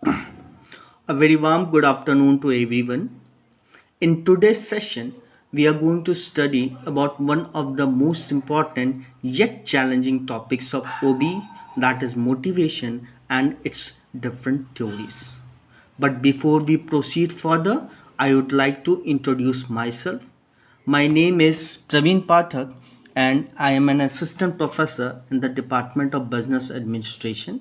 A very warm good afternoon to everyone. In today's session, we are going to study about one of the most important yet challenging topics of OB, that is motivation and its different theories. But before we proceed further, I would like to introduce myself. My name is Praveen Pathak and I am an assistant professor in the Department of Business Administration.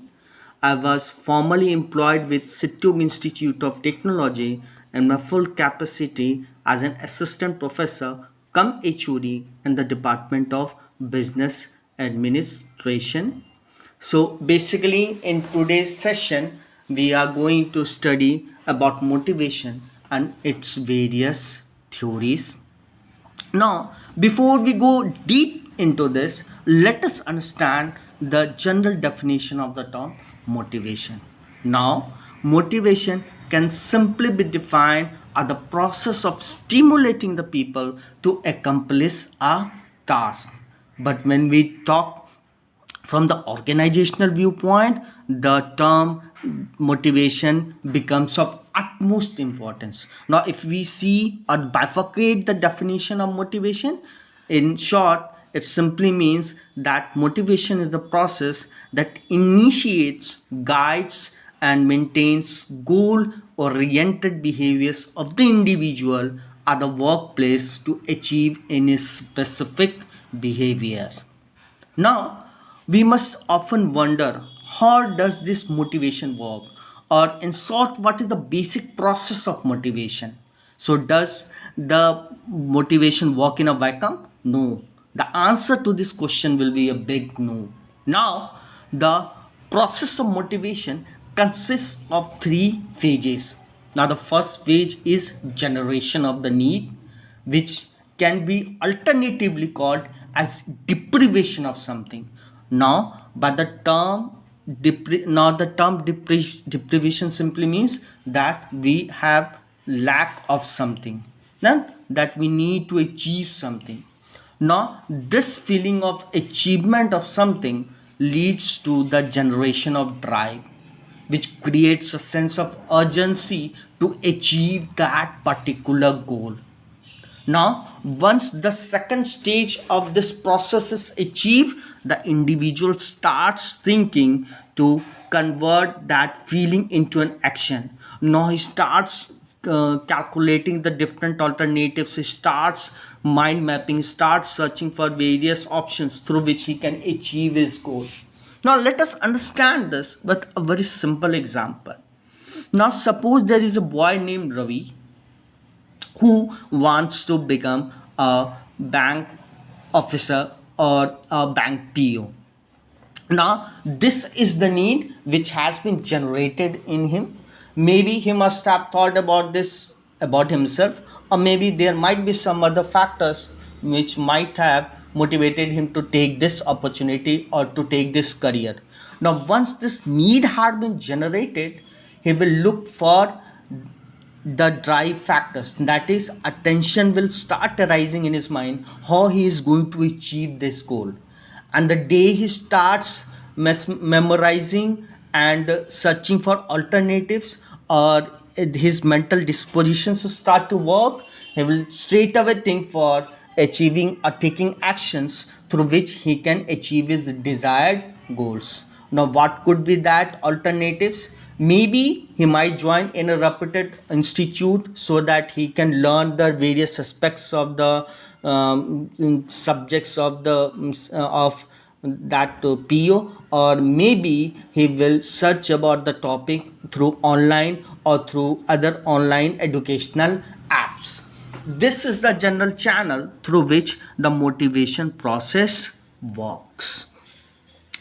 I was formerly employed with Sittube Institute of Technology in my full capacity as an assistant professor cum HOD in the Department of Business Administration. So basically in today's session we are going to study about motivation and its various theories. Now, before we go deep into this, let us understand the general definition of the term motivation. Now, motivation can simply be defined as the process of stimulating the people to accomplish a task. But when we talk from the organizational viewpoint, the term motivation becomes of utmost importance. Now, if we see or bifurcate the definition of motivation, in short, it simply means that motivation is the process that initiates, guides, and maintains goal oriented behaviors of the individual at the workplace to achieve any specific behavior. Now, we must often wonder how does this motivation work, or in short, what is the basic process of motivation? So, does the motivation work in a vacuum? No. The answer to this question will be a big no. Now, the process of motivation consists of three phases. Now, the first phase is generation of the need, which can be alternatively called as deprivation of something. Now, by the term deprivation simply means that we have lack of something, then that we need to achieve something. Now, this feeling of achievement of something leads to the generation of drive, which creates a sense of urgency to achieve that particular goal. Now, once the second stage of this process is achieved, the individual starts thinking to convert that feeling into an action. Now, he starts calculating the different alternatives, he starts mind mapping, starts searching for various options through which he can achieve his goal. Now, let us understand this with a very simple example. Now, suppose there is a boy named Ravi who wants to become a bank officer or a bank PO. Now, this is the need which has been generated in him. Maybe he must have thought about this about himself, or maybe there might be some other factors which might have motivated him to take this opportunity or to take this career. Now, once this need had been generated, he will look for the drive factors, that is attention will start arising in his mind how he is going to achieve this goal. And the day he starts memorizing and searching for alternatives, or his mental dispositions start to work, he will straight away think for achieving or taking actions through which he can achieve his desired goals. Now, what could be that alternatives? Maybe he might join in a reputed institute so that he can learn the various aspects of the subjects of the of that PO, or maybe he will search about the topic through online or through other online educational apps. This is the general channel through which the motivation process works.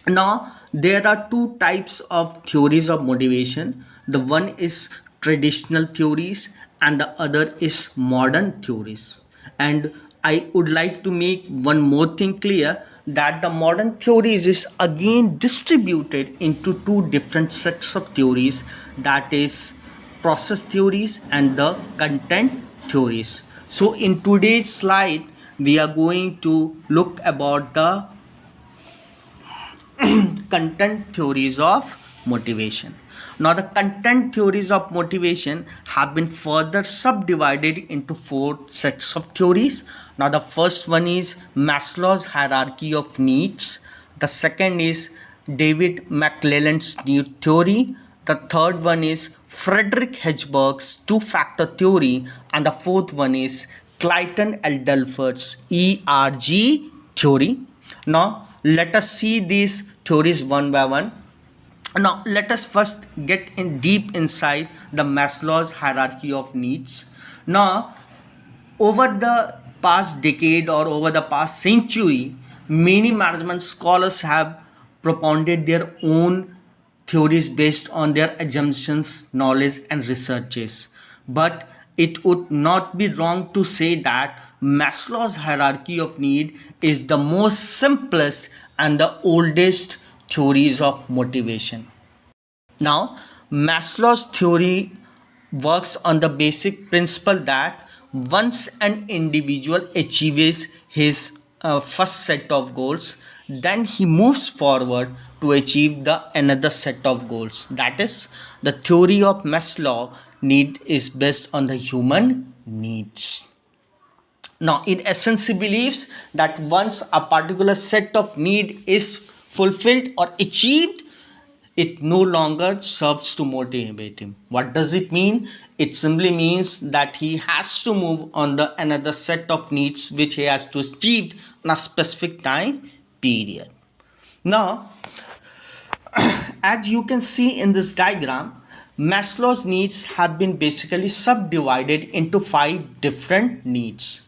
Now, there are two types of theories of motivation. The one is traditional theories and the other is modern theories. And I would like to make one more thing clear, that the modern theories is again distributed into two different sets of theories, that is process theories and the content theories. So in today's slide we are going to look about the content theories of motivation. Now, the content theories of motivation have been further subdivided into four sets of theories. Now, the first one is Maslow's hierarchy of needs. The second is David McClelland's need theory. The third one is Frederick Hedgeberg's two-factor theory. And the fourth one is Clayton Alderfer's ERG theory. Now, let us see these theories one by one. Now, let us first get in deep inside the Maslow's hierarchy of needs. Now, over the past decade or over the past century, many management scholars have propounded their own theories based on their assumptions, knowledge, and researches. But it would not be wrong to say that Maslow's hierarchy of need is the most simplest and the oldest theories of motivation. Now, Maslow's theory works on the basic principle that once an individual achieves his first set of goals, then he moves forward to achieve the another set of goals. That is, the theory of Maslow need is based on the human needs. Now, in essence, he believes that once a particular set of need is fulfilled or achieved, it no longer serves to motivate him. What does it mean? It simply means that he has to move on the another set of needs which he has to achieve in a specific time period. Now, as you can see in this diagram, Maslow's needs have been basically subdivided into 5 different needs.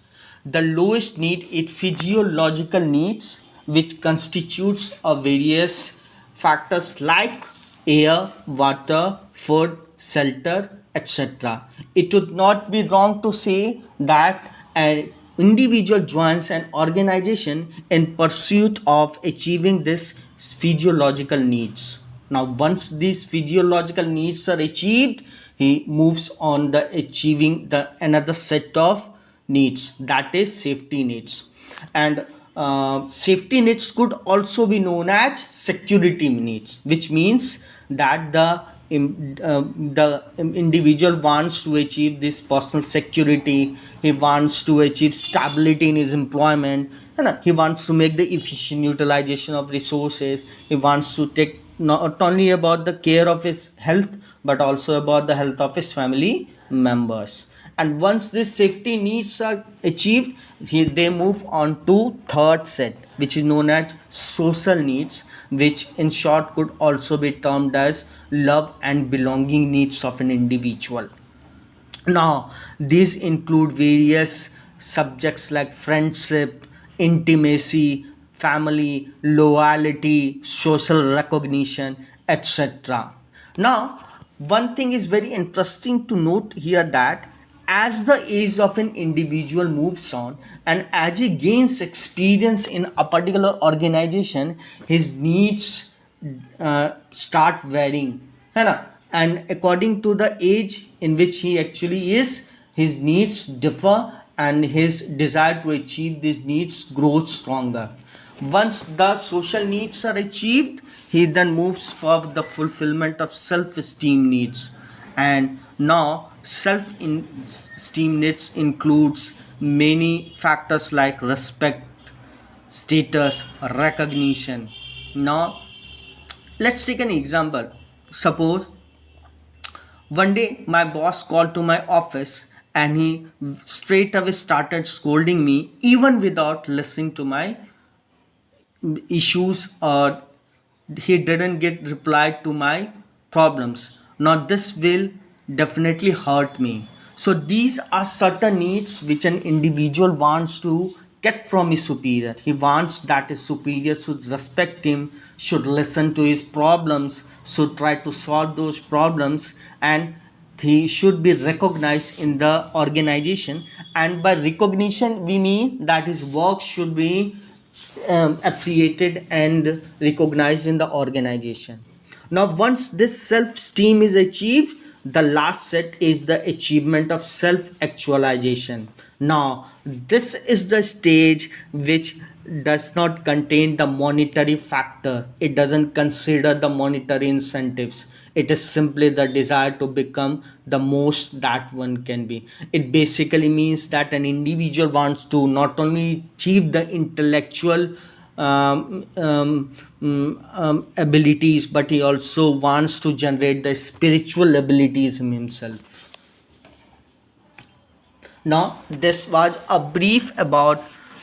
The lowest need is physiological needs, which constitutes of various factors like air, water, food, shelter, etc. It would not be wrong to say that an individual joins an organization in pursuit of achieving these physiological needs. Now, once these physiological needs are achieved, he moves on the achieving the another set of needs, that is safety needs. And safety needs could also be known as security needs, which means that the individual wants to achieve this personal security, he wants to achieve stability in his employment, and he wants to make the efficient utilization of resources, he wants to take not only about the care of his health but also about the health of his family members. And once these safety needs are achieved, they move on to third set, which is known as social needs, which in short could also be termed as love and belonging needs of an individual. Now, these include various subjects like friendship, intimacy, family, loyalty, social recognition, etc. Now, one thing is very interesting to note here that as the age of an individual moves on and as he gains experience in a particular organization, his needs start varying. है ना? And according to the age in which he actually is, his needs differ and his desire to achieve these needs grows stronger. Once the social needs are achieved, he then moves for the fulfillment of self-esteem needs. And now self-esteem needs includes many factors like respect, status, recognition. Now let's take an example. Suppose one day my boss called to my office and he straight away started scolding me even without listening to my issues, or he didn't get reply to my problems. Now this will definitely hurt me. So these are certain needs which an individual wants to get from his superior. He wants that his superior should respect him, should listen to his problems, should try to solve those problems, and he should be recognized in the organization. And by recognition we mean that his work should be appreciated and recognized in the organization. Now once this self-esteem is achieved, the last set is the achievement of self-actualization. Now this is the stage which does not contain the monetary factor. It doesn't consider the monetary incentives. It is simply the desire to become the most that one can be. It basically means that an individual wants to not only achieve the intellectual abilities, but he also wants to generate the spiritual abilities in himself. Now, this was a brief about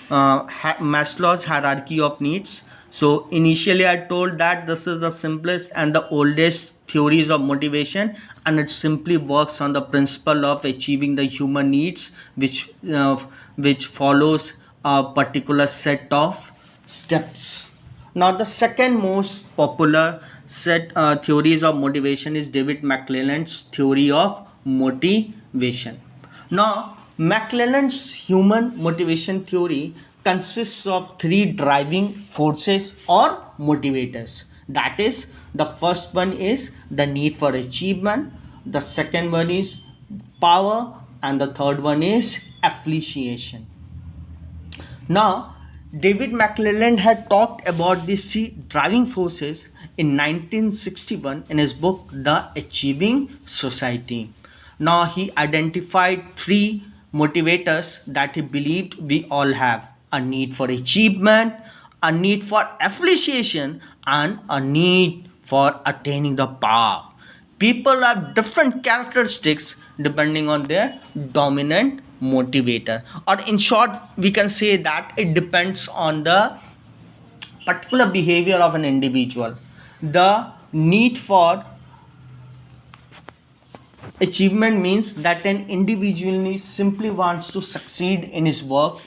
Maslow's hierarchy of needs. So, initially, I told that this is the simplest and the oldest theories of motivation, and it simply works on the principle of achieving the human needs, which follows a particular set of steps. Now, the second most popular set theories of motivation is David McClelland's theory of motivation. Now, McClelland's human motivation theory consists of three driving forces or motivators. That is, the first one is the need for achievement, the second one is power, and the third one is appreciation. Now, David McClelland had talked about these three driving forces in 1961 in his book The Achieving Society. Now, he identified three motivators that he believed we all have: a need for achievement, a need for appreciation, and a need for attaining the power. People have different characteristics depending on their dominant motivator, or in short, we can say that it depends on the particular behavior of an individual. The need for achievement means that an individual simply wants to succeed in his work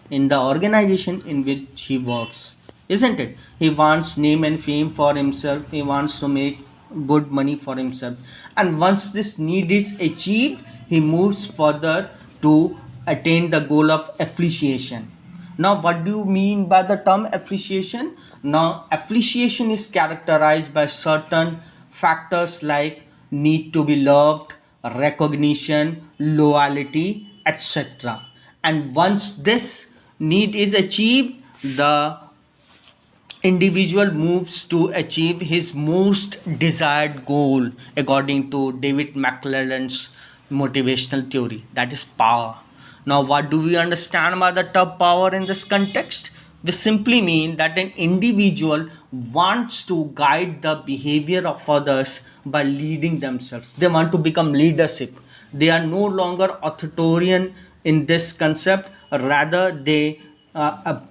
in the organization in which he works, isn't it? He wants name and fame for himself. He wants to make good money for himself, and once this need is achieved, he moves further to attain the goal of appreciation. Now, what do you mean by the term appreciation? Now, appreciation is characterized by certain factors like need to be loved, recognition, loyalty, etc. And once this need is achieved, the individual moves to achieve his most desired goal according to David McClelland's motivational theory, that is power. Now, what do we understand by the term power in this context? We simply mean that an individual wants to guide the behavior of others by leading themselves. They want to become leadership. They are no longer authoritarian in this concept, rather they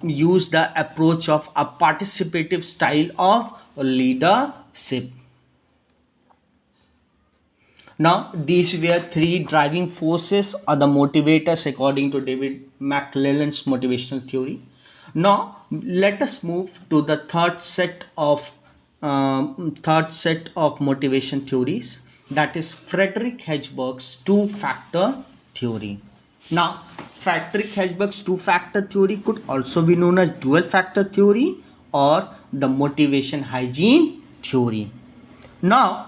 use the approach of a participative style of leadership. Now, these were three driving forces or the motivators according to David McClelland's motivational theory. Now, let us move to the third set of motivation theories, that is Friedrich Hebsburg's two-factor theory. Now, Friedrich Hebsburg's two-factor theory could also be known as dual-factor theory or the motivation hygiene theory. Now,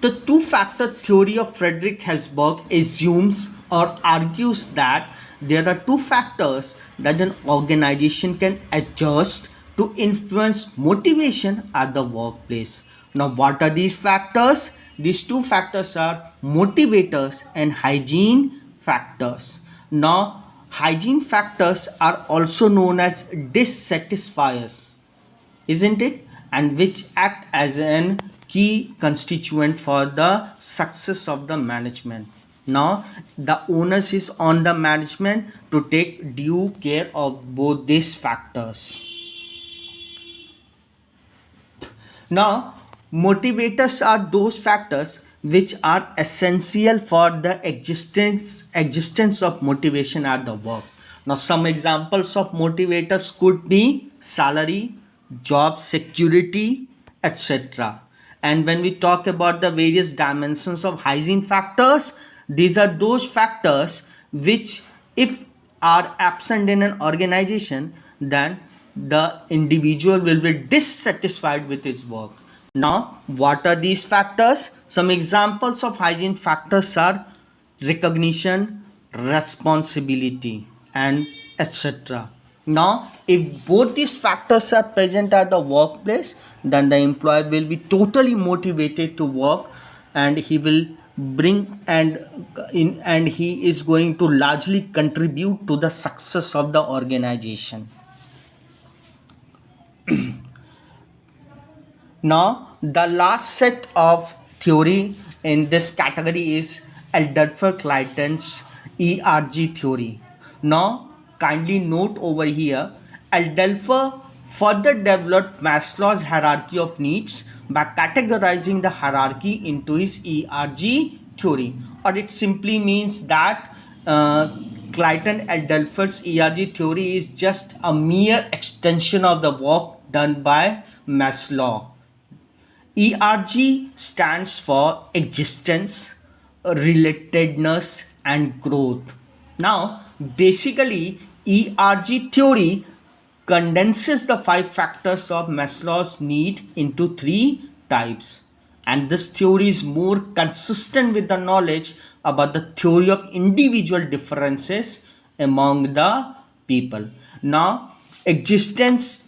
the two-factor theory of Friedrich Hebsburg assumes or argues that there are two factors that an organization can adjust to influence motivation at the workplace. Now, what are these factors? These two factors are motivators and hygiene factors. Now, hygiene factors are also known as dissatisfiers, isn't it? And which act as an key constituent for the success of the management. Now, the onus is on the management to take due care of both these factors. Now, motivators are those factors which are essential for the existence of motivation at the work. Now, some examples of motivators could be salary, job security, etc. And when we talk about the various dimensions of hygiene factors, these are those factors which, if are absent in an organization, then the individual will be dissatisfied with its work. Now, what are these factors? Some examples of hygiene factors are recognition, responsibility, and etc. Now, if both these factors are present at the workplace, then the employee will be totally motivated to work, and he will bring and he is going to largely contribute to the success of the organization. Now, the last set of theory in this category is Adolph Clayton's ERG theory. Now, kindly note over here, Adolph further developed Maslow's hierarchy of needs by categorizing the hierarchy into his ERG theory, or it simply means that Clayton Adolphus ERG theory is just a mere extension of the work done by Maslow. ERG stands for existence, relatedness, and growth. Now, basically, ERG theory condenses the 5 factors of Maslow's need into 3 types. And this theory is more consistent with the knowledge about the theory of individual differences among the people. Now, existence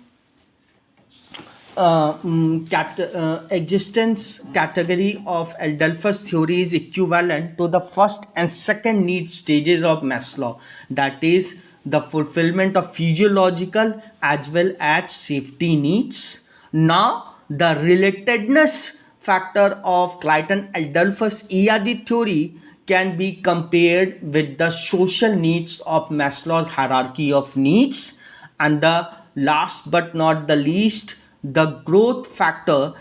existence category of Adolphus theory is equivalent to the first and second need stages of Maslow, that is the fulfillment of physiological as well as safety needs. Now, the relatedness factor of Clayton Adolphus ERG theory can be compared with the social needs of Maslow's hierarchy of needs, and the last but not the least, the growth factor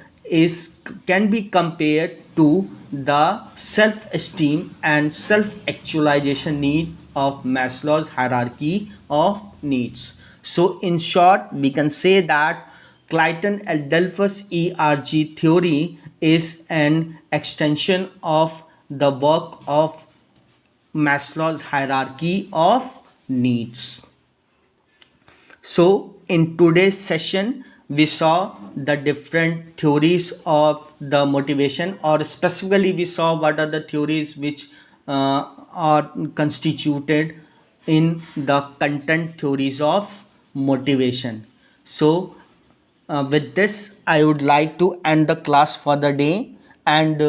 can be compared to the self-esteem and self-actualization need of Maslow's hierarchy of needs. So in short, we can say that Clayton Adolphus ERG theory is an extension of the work of Maslow's hierarchy of needs. So in today's session, we saw the different theories of the motivation, or specifically we saw what are the theories which are constituted in the content theories of motivation. So with this, I would like to end the class for the day, and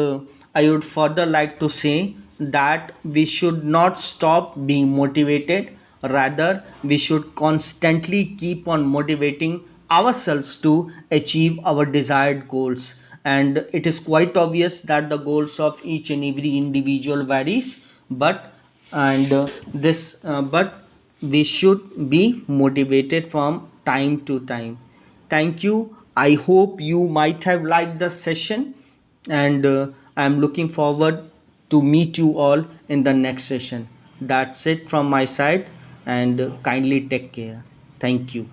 I would further like to say that we should not stop being motivated. Rather, we should constantly keep on motivating ourselves to achieve our desired goals. And it is quite obvious that the goals of each and every individual varies, but we should be motivated from time to time. Thank you. I hope you might have liked the session, and I am looking forward to meet you all in the next session. That's it from my side, and kindly take care. Thank you.